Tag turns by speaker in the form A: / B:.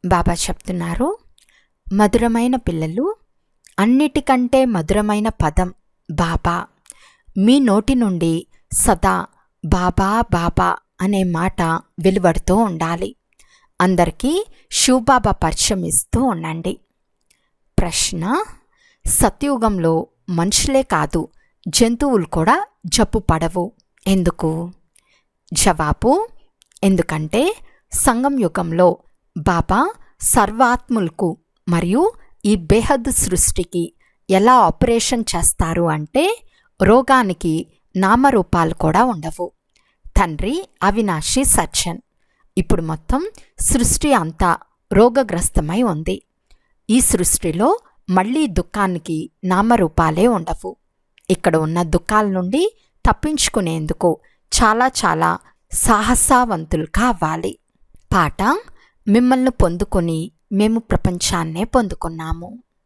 A: బాబా చెప్తున్నారు, మధురమైన పిల్లలు, అన్నిటికంటే మధురమైన పదం బాబా. మీ నోటి నుండి సదా బాబా బాబా అనే మాట వెలువడుతూ ఉండాలి. అందరికీ శివబాబా పరిచయం ఇస్తూ ఉండండి. ప్రశ్న: సత్యుగంలో మనుషులే కాదు, జంతువులు కూడా జబ్బు పడవు, ఎందుకు? జవాబు: ఎందుకంటే సంగం యుగంలో బాబా సర్వాత్ములకు మరియు ఈ బేహద్ సృష్టికి ఎలా ఆపరేషన్ చేస్తారు అంటే రోగానికి నామరూపాలు కూడా ఉండవు. తండ్రి అవినాశి సజ్జన్. ఇప్పుడు మొత్తం సృష్టి అంతా రోగగ్రస్తమై ఉంది. ఈ సృష్టిలో మళ్ళీ దుఃఖానికి నామరూపాలే ఉండవు. ఇక్కడ ఉన్న దుఃఖాల నుండి తప్పించుకునేందుకు చాలా చాలా సాహసవంతులు కావాలి. పాట: మిమ్మల్ని పొందుకొని మేము ప్రపంచాన్నే పొందుకున్నాము.